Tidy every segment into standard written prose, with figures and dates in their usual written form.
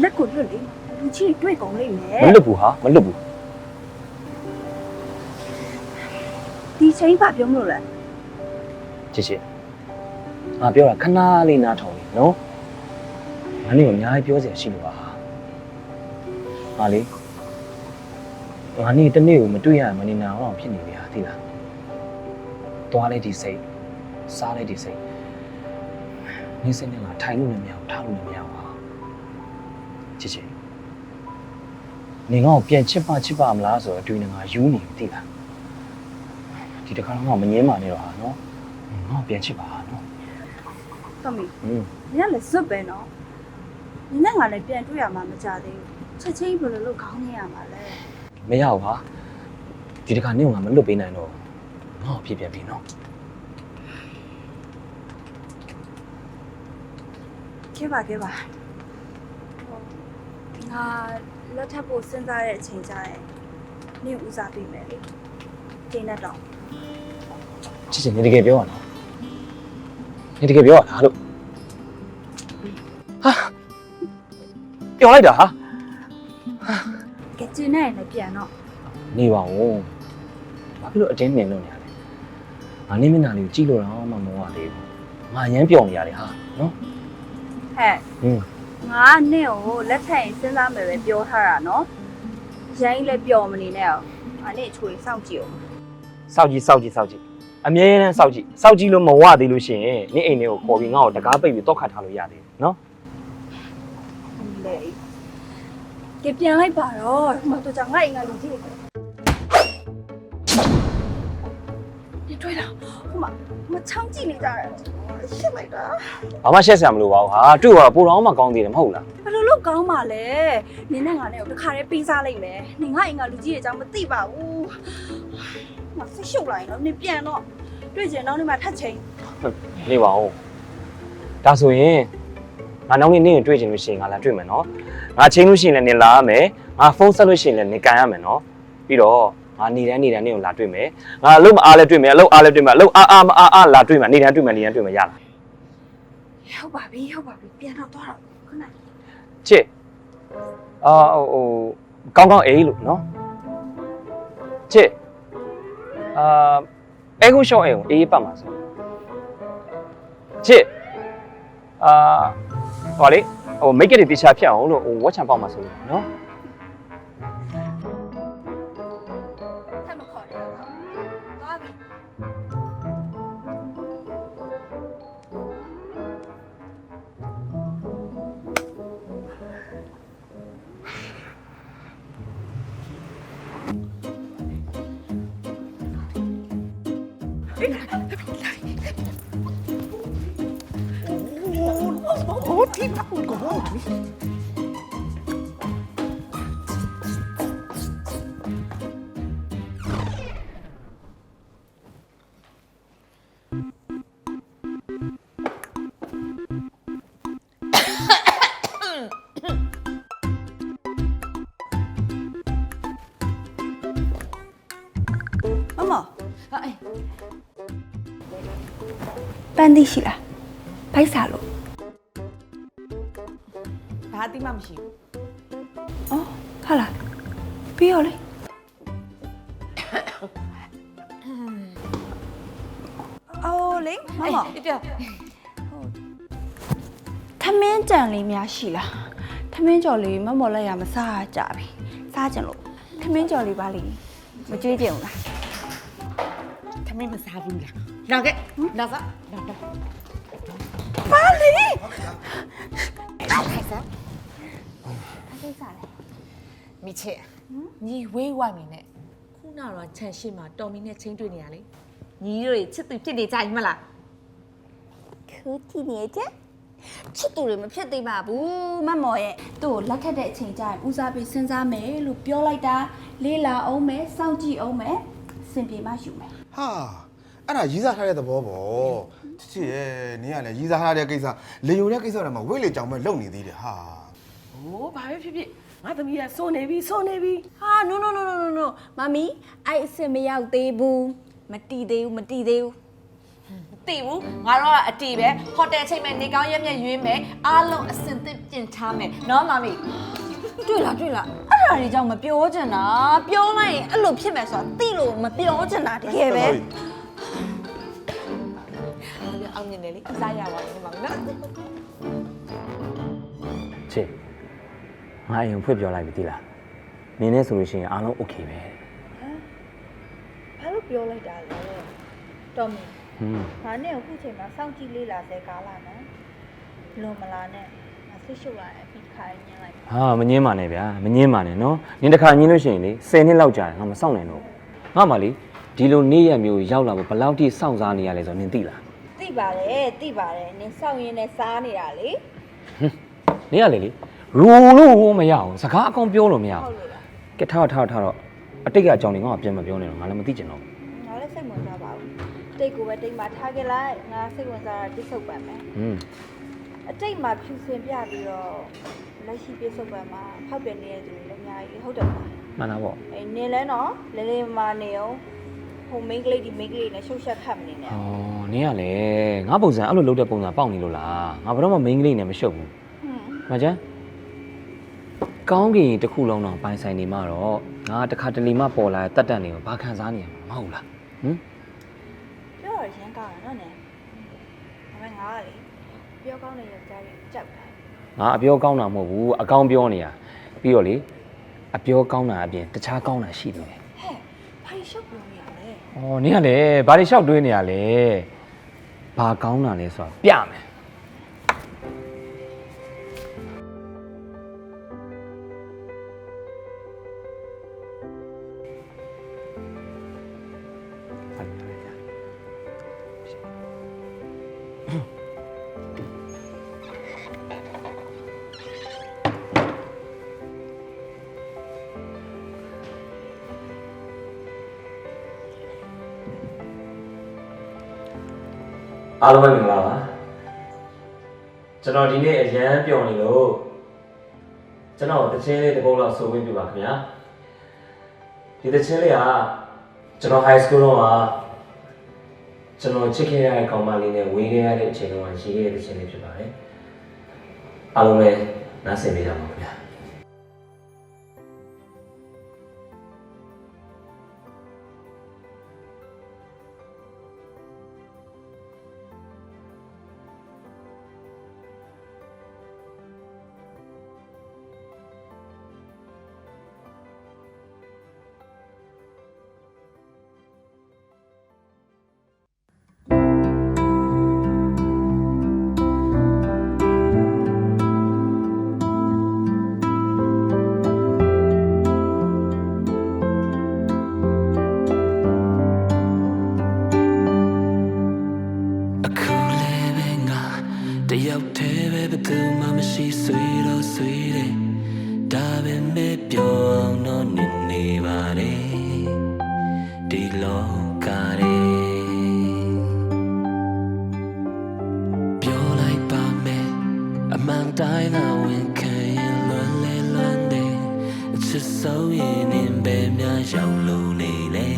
လက်ကိုလွတ်လေလူကြီးတွေ့ကုန်လိမ့်မယ် မလွတ်ဘူးဟာမလွတ်ဘူး ဒီချိန်ဘာပြောမလို့လဲ ချစ်ချစ်ငါပြောတာခဏလေးနားထောင်လေနော်ငါနေ့ကအများကြီးပြောစရာရှိလို့ပါဟာလေငါနေ့တနေ့ကိုမတွေ့ရမနေနိုင်အောင်ဖြစ်နေပြီဟာသိလားသွားလိုက်ဒီစိတ်စားလိုက်ဒီစိတ်နေ့စဉ်နဲ့ငါထိုင်လို့လည်းမရဘူးထားလို့လည်းမရဘူးဟာချစ်ချစ်နေငါ့ကိုပြန်ချစ်ပါမလားဆိုတော့တွေ့နေငါယူနေပြီသိလားဒီတစ်ခါတော့ငါမငင်းပါနဲ့တော့ဟာနော်ငါ့ကိုပြန်ချစ်ပါနော် တော်မီညလည်းစွတ်ပဲနော်ညနဲ့ငါလည်းပြန်တွေ့ရမှာမကြသေးဘူးချက်ချင်းဘယ်လိုလုပ်ခေါင်းနေရမှာလဲ မရဘူးဟာဒီတစ်ခါနေ့ကငါမလွတ်ပေးနိုင်တော့ငါ့ကိုဖြစ်ပြန်ပြီနော် ခဲ့ပါငါလက်ထပ်ဖို့စဉ်းစားတဲ့အချိန်ကျရင်နင့်ဦးစားပေးမယ်လေချိန်နဲ့တော့ ချစ်ချစ်နေတကယ်ပြောရနော်နေတကယ်ပြောရလားလို့ဟာပြောလိုက်တာဟာ ကဲကျင်းနဲ့လည်းပြန်တော့ နေပါဦးဘာဖြစ်လို့အတင်းနေလို့နေရလဲငါနေမျက်နှာလေးကိုကြည့်လို့တော့မှမဟုတ်ပါသေးဘူးငါရမ်းပြောနေရတယ်ဟာနော် ဟဲ့ငါနင့်ကိုလက်ထပ်ရင်စဉ်းစားမယ်ပဲပြောထားတာနော်ရိုင်းလည်းပျော်မနေနဲ့အောင်ငါနင့်အချွေစောင့်ကြည့်အောင် စောက်ကြည့်အမြဲတမ်းစောက်ကြည့်လို့မဝသေးလို့ရှိရင်နေအိမ်လေးကိုခေါ်ပြီးငါ့ကိုတကားပိတ်ပြီးတောက်ခတ်ထားလို့ရသေးတယ်နော် လေကပြန်လိုက်ပါတော့မတော်ကြောင့်ငါအိမ်ကလူကြီးနေတွေ့လားဟိုမချောင်းကြည့်နေကြတယ်ရှစ်လိုက်တာ ဘာမှရှက်စရာမလိုပါဘူးဟာတွေ့တော့ပိုတော့မှကောင်းသေးတယ်မဟုတ်လား ဘယ်လိုလုပ်ကောင်းပါလဲနင်းနဲ့ငါနဲ့တခါတည်းပေးစားလိုက်မယ်နင်ငါအိမ်ကလူကြီးရဲ့အကြောင်းမသိပါဘူးမဆိတ်ရှုပ်လိုက်တော့နင်ပြန်တော့တွေ့ချင်တော့ဒီမှာထပ်ချိန် နေပါဦးဒါဆိုရင်ငါနောက်နေ့တွေ့ချင်လို့ရှိရင်ငါလာတွေ့မယ်နော်ငါချိန်လို့ရှိရင်လည်းနေလာရမယ်ငါဖုန်းဆက်လို့ရှိရင်လည်းနေကန်ရမယ်နော်ပြီးတော့ငါနေတန်းနေကိုလာတွေ့မယ်ငါအလုပ်မအားလဲတွေ့မယ်အလုပ်အားလဲတွေ့မယ်အလုပ်အားလာတွေ့မယ်နေတန်းတွေ့မယ်ရလား ဟုတ်ပါပြီပြန်တော့သွားတော့ခဏ ချစ်ကောင်းအေးလို့နော်ချစ်အဲကိုရှော့အေးကိုအေးပတ်မှာဆိုချစ်ဟောလေမိတ်ကလေးတေချာဖြတ်အောင်လို့ဝက်ချံပေါက်မှာဆိုလို့နော် ထပ်မခေါ်ရတော့သွားပြီ မမအေးပန်းသိရှိလားဘိုက်စားလို့ ဘာတိမှမရှိဘူး အော်ဟာလားပြီးရောလေအော်လေမမ ပြ ထမင်းကြံလေးများရှိလားထမင်းကြော်လေးမမော်လိုက်ရမစားကြပြီစားကြလို့ထမင်းကြော်လေးပါလိမကြွေးကြဘူးလား သမီးမစားဘူးလားနောက်ခဲ့နောက်စားနောက်တော့ ပါလိ ခိုင်စား ကိစ္စလဲ မိချစ်ညီဝေးဝိုင်းနေနဲ့ခုနကတော့ခြံရှိမှာတော်မီနဲ့ချင်းတွေ့နေရလေညီတို့ချစ်သူဖြစ်နေကြပြီမလား ခုကြည့်နေကြချစ်သူတွေမဖြစ်သေးပါဘူးမမော်ရဲ့သူ့ကိုလက်ထက်တဲ့အချိန်ကျရင်ဦးစားပေးစဉ်းစားမယ်လို့ပြောလိုက်တာလေးလာအောင်မယ်စောင့်ကြည့်အောင်မယ်စင်ပြေမှယူမယ် ဟာအဲ့ဒါရီးစားထားတဲ့သဘောပေါ့ချစ်ချစ်ရဲ့နင်ကလည်းရီးစားထားတဲ့ကိစ္စလေယုံတဲ့ကိစ္စတွေမှာဝိတ်လေကြောင်ပဲလုံနေသေးတယ်ဟာ ဟိုးဘာပဲဖြစ်ဖြစ်ငါသမီးကစိုးနေပြီစိုးနေပြီ ဟာ no မမီအဲ့အစ်စ်မရောက်သေးဘူးမတီးသေးဘူးမတီးသေးဘူး သိဘူးငါတို့ကအတီးပဲဟိုတယ်ချိန်မဲ့နေကောင်းရက်မြက်ရွေးမယ်အားလုံးအစင်သစ်ပြင်ထားမယ်နော်မမီ တွေ့လားအဲ့ဒါတွေကြောင့်မပြောချင်တာပြောလိုက်ရင်အဲ့လိုဖြစ်မယ်ဆိုတာသိလို့မပြောချင်တာတကယ်ပဲ အောင်မြင်တယ်လေအစားရပါမယ်မောင်နော် ချစ်ငါအရင်ဖွင့်ပြောလိုက်ပြီတိလားနင်းနဲ့ဆိုလို့ရှိရင်အားလုံးโอเคပဲ ဘာလို့ပြောလိုက်တာလဲတော်မီ ဟွန်း ငါနဲ့အခုချိန်မှာစောင့်ကြည့်လေးလာစေကားလာနော်လုံမလာနဲ့ငါဆိတ်ရှုပ်လာတယ်ပြီးခိုင်းညင်းလိုက် ဟာမငင်းပါနဲ့ဗျာမငင်းပါနဲ့နော်နင်းတစ်ခါငင်းလို့ရှိရင်လေ10နှစ်လောက်ကြာတယ်ငါမစောင့်နိုင်တော့ငါမှလေဒီလိုနေ့ရက်မျိုးရောက်လာဖို့ဘယ်လောက်ထိစောင့်စားနေရလဲဆိုတော့နင်းသိလား သိပါတယ်နင်စောင့်ရင်းနဲ့စားနေတာလေ နင်းရလေလေရူလို့မရအောင်စကားအကောင်ပြောလို့မရအောင် ဟုတ်လို့လား ကဲထားတော့အတိတ်ကအကြောင်းတွေငါ့ကိုပြန်မပြောနဲ့တော့ငါလည်းမသိချင်တော့ ငါလည်းစိတ်ဝင်စားပါဘူးတိတ်ကိုပဲတိတ်မှာထားခဲ့လိုက်ငါစိတ်ဝင်စားတာတိတ်ဆုပ်ပန်မယ် ဟွန်း အတိတ်မှာဖြူစင်ပြပြီးတော့လက်ရှိပြဆုပ်ပန်မှာဖောက်ပြန်နေတဲ့သူတွေလည်းအများကြီးဟုတ်တယ်မလား မှန်တာပေါ့ အေးနင်လည်းနော်လဲလဲမနေအောင်ဟိုမိန်းကလေးဒီမိန်းကလေးနဲ့ရှုပ်ရှက်ခတ်မနေနဲ့ ဩနင်းကလေငါပုံစံအဲ့လိုလုပ်တဲ့ပုံစံပေါက်နေလို့လားငါဘယ်တော့မှမိန်းကလေးနဲ့မရှုပ်ဘူး ဟွန်း မကျန်းကောင်းကင်တစ်ခုလုံးတော့ပိုင်ဆိုင်နေမှာတော့ငါတစ်ခါတလေမှပေါ်လာတဲ့တက်တက်နေကိုဘာခံစားနေရမှာမဟုတ်လားဟမ် ပြောရရင်ကောင်းတယ်နော်နင်ဒါပေမဲ့ငါကလေပြောကောင်းတဲ့ယောက်ျားကြီးကြောက်တယ် ငါအပြောကောင်းတာမဟုတ်ဘူးအကောင်းပြောနေတာပြီးတော့လေအပြောကောင်းတာအပြင်တခြားကောင်းတာရှိတယ် ဟဲ့ဘာရှုပ်ပြောနေရလဲ ။အော်နင်ကလည်းဘာတွေလျှောက်တွေးနေရလဲ။ဘာကောင်းတာလဲဆိုတာပြမယ်အားလုံးပဲမင်္ဂလာပါကျွန်တော်ဒီနေ့အရန်ပျော်နေလို့ကျွန်တော်တချင်းလေးတစ်ပုဒ်လောက်ဆိုဝင်ပြပါခင်ဗျာဒီတချင်းလေးကကျွန်တော် high school တော့ကျွန်တော်ချစ်ခဲ့ရတဲ့ကောင်မလေးနဲ့ဝေးခဲ့ရတဲ့အချိန်တုန်းကရေးခဲ့တဲ့တချင်းလေးဖြစ်ပါတယ်အားလုံးပဲနားဆင်ပေးကြပါခင်ဗျာတယောက်တည်းပဲဘယ်သူမှမရှိဆွေတော့ဆွေတယ်ဒါပဲမဲ့ပြောင်းတော့နေပါတယ်ဒီလောကရဲပြောလိုက်ပါမယ်အမှန်တိုင်းသာဝင်ခံရင်လွန်လေလွန်တယ်အချစ်ဆုံးရင်နေပဲများရောက်လို့နေလေ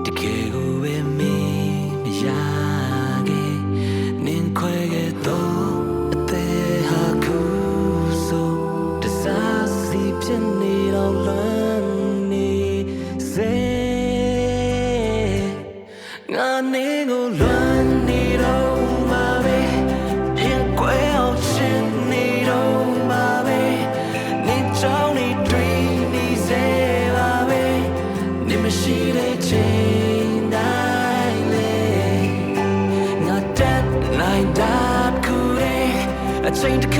တကယ်ကိုပဲမင်းမရချိန်တစ်